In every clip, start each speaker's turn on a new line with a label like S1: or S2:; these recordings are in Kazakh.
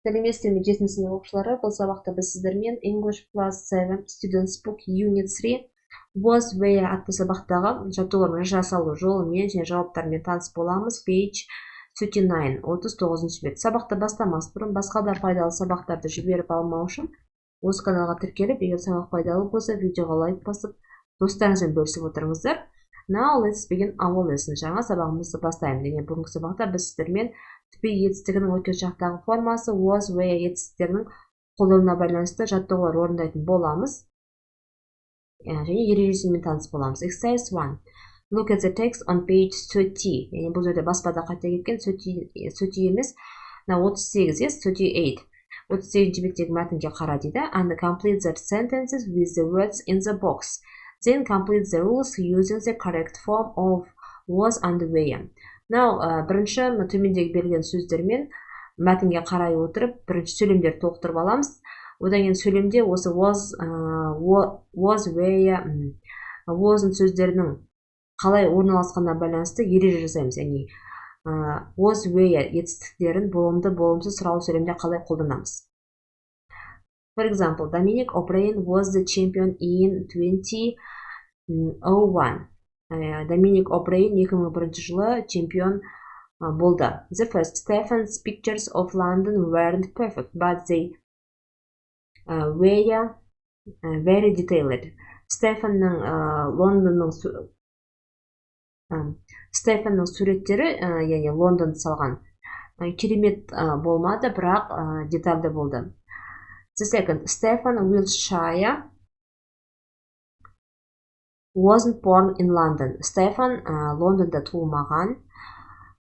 S1: Сәлеметсіздер ме 7 сынып оқушылары, бұл сабақта біз сіздермен English Plus 7 Students Book Unit 3 was where атты сабақтағы жаттығулармен жасалу жолымен және жауаптармен таныс боламыз. Page 39 бет. Сабақты бастамас бұрын басқа да пайдалы сабақтарды жіберіп алмау үшін осы каналға тіркеліп, егер сабақ пайдалы болса, видеоға лайк басып, достарыңызбен бөлісіп отырыңыздар. Now let's begin our lesson. Жаңа сабағымызды бастаймыз. Және бүгінгі сабақта біз сіздермен to be етістігінің өткен шақтағы формасы was where етістіктерінің қолдануына байланысты жаттығулар орындайтын боламыз. Және ережесімен таныс боламыз. Exercise 1. Look at the text on page 30. Яғни бұл жерде баспада қате кеткен 30 емес, 38, yes, 38. 38 беттегі мәтінге қара дейді. And complete the sentences with the words in the box. Then complete the rules using the correct form of was and were. Now, бірінші төмендегі берілген сөздермен мәтінге қарай отырып, бірінші сөйлемдер толықтырып аламыз. Одан кейін сөйлемде осы was, were, was'ın сөздерінің қалай орналасқанына байланысты ереже жасаймыз. Яғни was, were етістіктерін болымды, болымсыз сұрау сөйлемде қалай қолданамыз. For example, Dominic O'Brien was the champion in 2001. Dominic O'Brien 2001 жылы чемпион болды. The first, Stephen's pictures of London weren't perfect, but they were very detailed. Стефанның суреттері, яғни Лондонды салған, керемет болмады, бірақ детальды болды. The second, Stephen Wiltshire wasn't born in London. Stephen Лондонда туылмаған.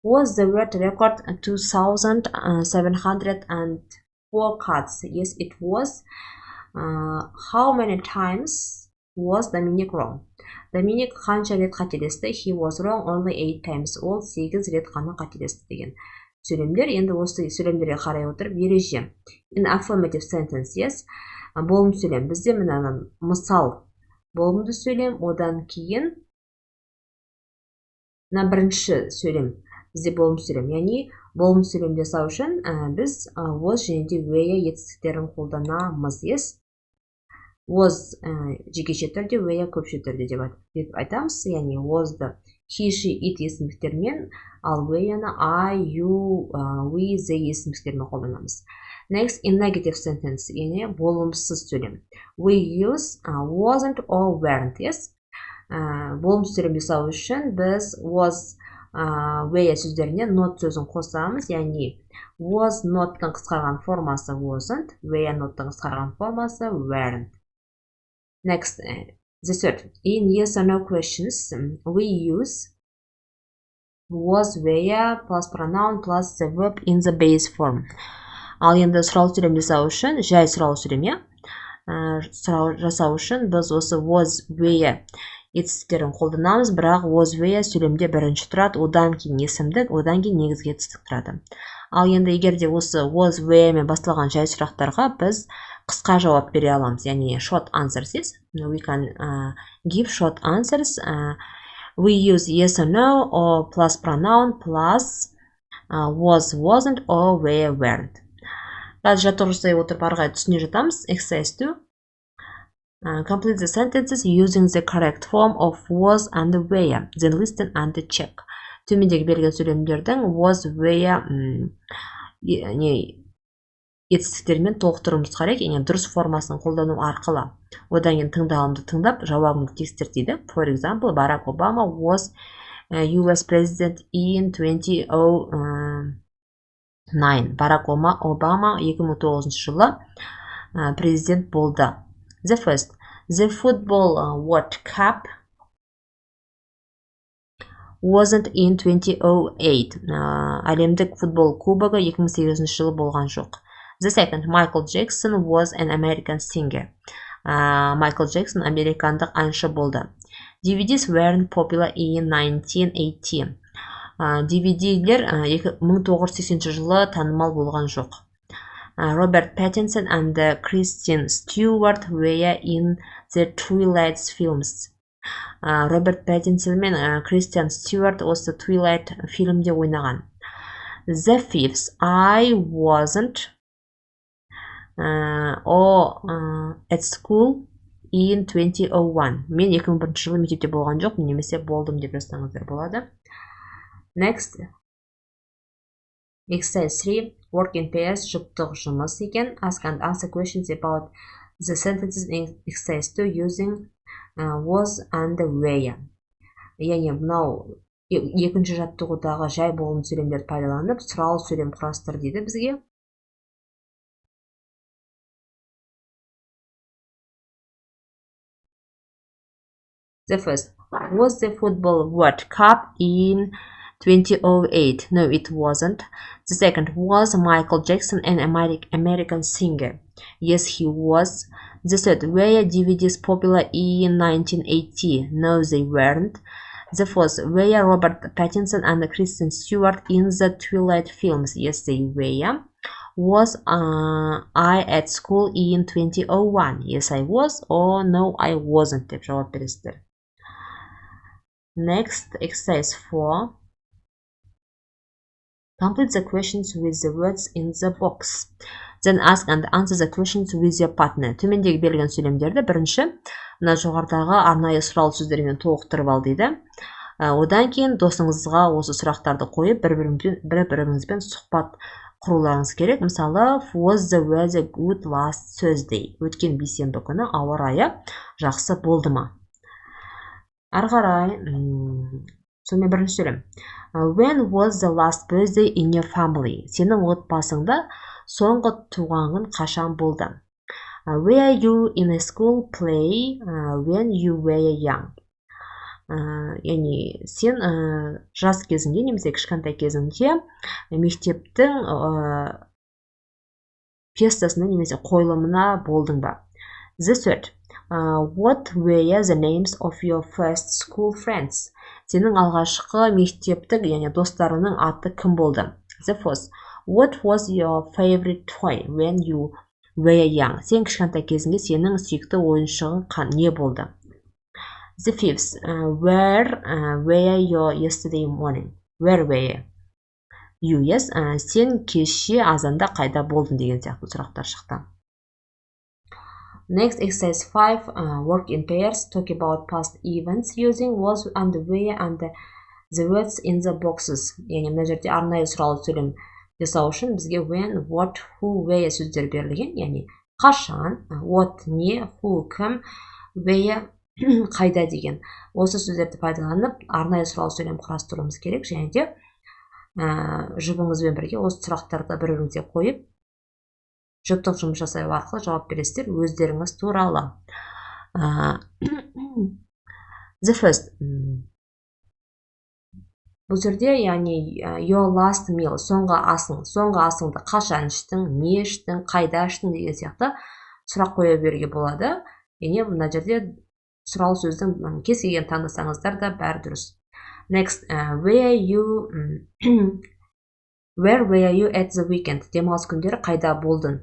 S1: Was the world record 2,704 cuts? Yes, it was. How many times was Dominic wrong? Dominic қанша рет қателесті? He was wrong only 8 times. Ол 8 рет қана қателесті деген сөйлемдер. Енді осы сөйлемдерге қарай отырып ереже. In affirmative sentence, yes. Болым сөйлем. Бізде мына мысал болымды сөйлем, одан кейін бірінші сөйлем. Бізде болым сөйлем. Яғни болым сөйлем жасау үшін біз was және де were етістіктерін қолданамыз, yes. Was жекеше түрде, were көпше түрде деп айтамыз. Яғни was'ды he, she, it есімдіктермен, ал were'ны I, you, we, they есімдіктермен қолданамыз. Next, in negative sentence, яғни болымсыз сөйлем. We use wasn't or weren't, yes. Болымсыз сөйлем жасау үшін біз was, were сөздеріне not сөзін қосамыз. Яғни was not'тың қысқарған формасы wasn't, were not'тың қысқарған формасы weren't. Next, the third, in yes or no questions, we use was, were, plus pronoun, plus the verb in the base form. Ал енді сұрау сөйлем жасау үшін, жай сұрау сөйлем, сұрау жасау үшін біз осы was, were етістіктерін қолданамыз, бірақ was, were сөйлемде бірінші тұрады, одан кейін есімдік, одан кейін негізгі етістік тұрады. Ал енді егерде осы was, were мен басталған жай сұрақтарға біз қысқа жауап бере аламыз, яғни short answers, yes. We can give short answers. We use yes or no, or plus pronoun, plus was, wasn't, or were, weren't. Қазір жаттығу жасай отырып арғай түсіне жатамыз. Exercise 2. Complete the sentences using the correct form of was and were. Then listen and check. Төмендегі берген сөйлемдердің was, were етістіктермен толықтыруымыз керек, яғни дұрыс формасын қолдану арқылы. Одан кейін тыңдалымды тыңдап, жауабыңды текстер дейді. For example, Barack Obama was US President in 2009. Barack Obama 2009 жылы президент болды. The first, the football World Cup wasn't in 2008. Әлемдік футбол кубогы 2008 жылы болған жоқ. The second, Michael Jackson was an American singer. Michael Jackson американдық әнші болды. DVDs weren't popular in 1980. DVD-лер 1980 жылы танымал болған жоқ. Robert Pattinson and Kristen Stewart were in the Twilight films. Роберт Паттинсон мен Кристиан Стюарт осы Twilight фильмде ойнаған. The fifth, I wasn't At school in 2001. Мен 2001 жылы мектепте болған жоқ, немесе болдым деп жазсаңыздар болады. Next. Exercise 3. Work in pairs. Жұптық жұмыс екен. Ask and answer questions about the sentences in exercise 2 using was and were. Яғни мынау екінші жаттығудағы жай болым сөйлемдерді пайдаланып, сұрау сөйлем құрастыр дейді бізге. The first, was the football World Cup in 2008? No, it wasn't. The second, was Michael Jackson an American singer? Yes, he was. The third, were DVDs popular in 1980? No, they weren't. The fourth, were Robert Pattinson and Kristen Stewart in the Twilight films? Yes, they were. Was I at school in 2001? Yes, I was. Or no, I wasn't деп жауап бересіздер. Next, exercise 4. Complete the questions with the words in the box. Then ask and answer the questions with your partner. Төмендегі берілген сөйлемдерді бірінші мына жоғарыдағы арнайы сұрау сөздермен толықтырып ал дейді. Одан кейін досыңызға осы сұрақтарды қойып, бір-біріңізбен сұхбат құруларыңыз керек. Мысалы, was the weather good last Thursday? Өткен бейсенбі күні ауа райы жақсы болды ма? Ары қарай, сонымен бірінші сөйлем. When was the last birthday in your family? Сенің отбасыңда соңғы туған күн қашан болды? Were you in a school play when you were young? Яғни сен жас кезіңде немесе кішкентай кезіңде мектептің пьесасына немесе қойылымына болдың ба? The third, what were the names of your first school friends? Сенің алғашқы мектептік, яғни достарының аты кім болды? The fourth, what was your favorite toy when you were young? Сен кішкентай кезіңде сенің сүйікті ойыншығың не болды? The fifth, where were you yesterday morning? Where were you? Yes, сен кеше азанда қайда болдың деген сияқты сұрақтар шықты. Next, exercise 5, work in pairs, talk about past events using was and were and the words in the boxes. Яғни мына жерде арнайы сұрау сөйлем жасау үшін бізге when, what, who, where сөздер берілген. Яғни қашан, what не, who кім, where қайда деген. Осы сөздерді пайдаланып арнайы сұрау сөйлем құрастыруымыз керек. Және де жұбыңызбен бірге осы сұрақтарды бір-біріңізге қойып, жұптық жұмыс жасау арқылы жауап бересіздер өздеріңіз туралы. The first. Бұл жерде, яғни, your last meal, соңғы асыңды қашан іштің, не іштің, қайда іштің деген сияқты сұрақ қоя беруге болады. Яғни, мына жерде сұрау сөздің кез келген таңдасаңыздар да бәрі дұрыс. Next, where were you at the weekend? Демалыс күндері қайда болдың?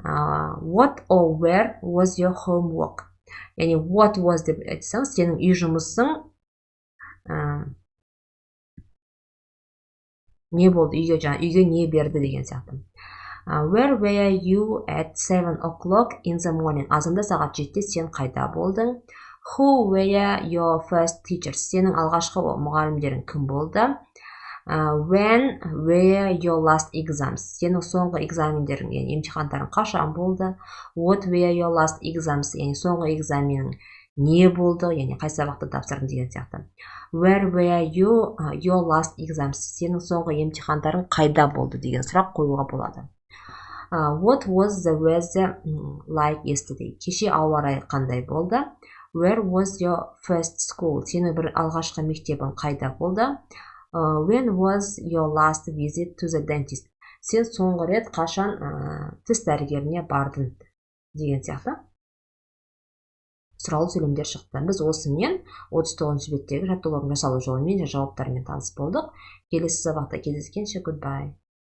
S1: What or where was your homework? Яғни, what was деп айтсаң, сенің үй жұмысың не болды? Үйге не берді деген сияқты. Where were you at 7 o'clock in the morning? Азанда сағат 7-те сен қайда болдың? Who were your first teachers? Сенің алғашқы мұғалімдерің кім болды? When were your last exams? Сенің соңғы экзамендерің, яғни емтихандарың қашан болды? What were your last exams? Яғни соңғы экзаменің не болды? Яғни қай сабақты тапсырдың деген сияқты. Where were you your last exams? Сенің соңғы емтихандарың қайда болды деген сұрақ қоюға болады. What was the weather like yesterday? Кеше ауа райы қандай болды? Where was your first school? Сенің бір алғашқы мектебің қайда болды? When was your last visit to the dentist? Сен соңғы рет қашан тіс дәрігеріне бардың деген сияқты сұраулы сөйлемдер шықты. Біз осымен 39 беттегі жаттығулардың жасалу жолымен және жауаптарымен таныс болдық. Келесі сабақта кездескенше goodbye.